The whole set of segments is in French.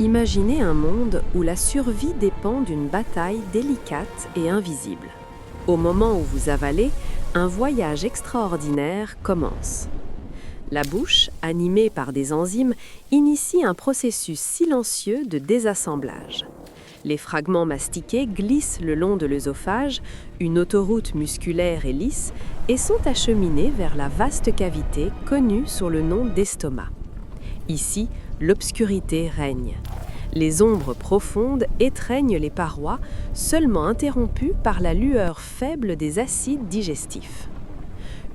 Imaginez un monde où la survie dépend d'une bataille délicate et invisible. Au moment où vous avalez, un voyage extraordinaire commence. La bouche, animée par des enzymes, initie un processus silencieux de désassemblage. Les fragments mastiqués glissent le long de l'œsophage, une autoroute musculaire et lisse, et sont acheminés vers la vaste cavité connue sous le nom d'estomac. Ici, l'obscurité règne. Les ombres profondes étreignent les parois, seulement interrompues par la lueur faible des acides digestifs.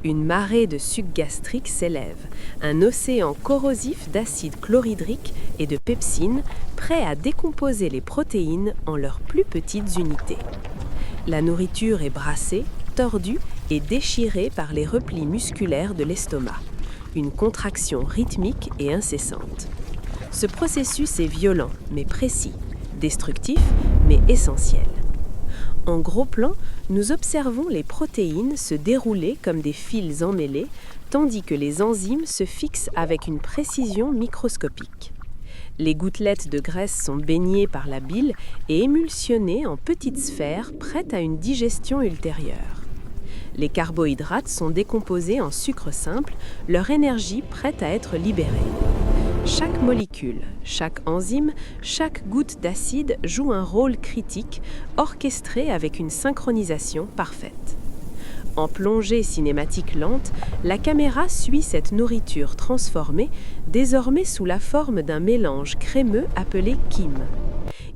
Une marée de sucs gastriques s'élève, un océan corrosif d'acide chlorhydrique et de pepsine, prêt à décomposer les protéines en leurs plus petites unités. La nourriture est brassée, tordue et déchirée par les replis musculaires de l'estomac. Une contraction rythmique et incessante. Ce processus est violent mais précis, destructif mais essentiel. En gros plan, nous observons les protéines se dérouler comme des fils emmêlés, tandis que les enzymes se fixent avec une précision microscopique. Les gouttelettes de graisse sont baignées par la bile et émulsionnées en petites sphères prêtes à une digestion ultérieure. Les carbohydrates sont décomposés en sucre simple, leur énergie prête à être libérée. Chaque molécule, chaque enzyme, chaque goutte d'acide joue un rôle critique, orchestré avec une synchronisation parfaite. En plongée cinématique lente, la caméra suit cette nourriture transformée, désormais sous la forme d'un mélange crémeux appelé chyme.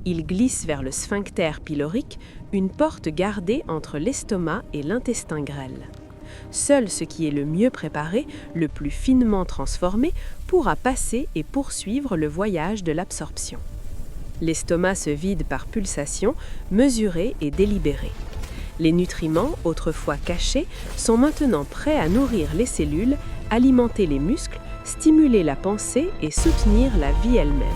Il glisse vers le sphincter pylorique, une porte gardée entre l'estomac et l'intestin grêle. Seul ce qui est le mieux préparé, le plus finement transformé, pourra passer et poursuivre le voyage de l'absorption. L'estomac se vide par pulsation, mesurée et délibérée. Les nutriments, autrefois cachés, sont maintenant prêts à nourrir les cellules, alimenter les muscles, stimuler la pensée et soutenir la vie elle-même.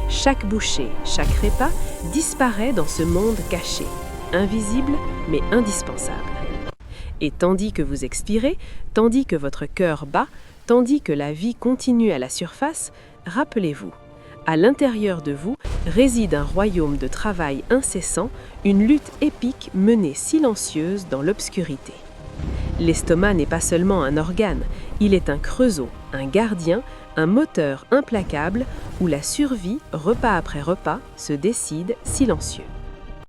Chaque bouchée, chaque repas disparaît dans ce monde caché, invisible mais indispensable. Et tandis que vous expirez, tandis que votre cœur bat, tandis que la vie continue à la surface, rappelez-vous, à l'intérieur de vous réside un royaume de travail incessant, une lutte épique menée silencieuse dans l'obscurité. L'estomac n'est pas seulement un organe, il est un creusot, un gardien, un moteur implacable où la survie, repas après repas, se décide silencieux.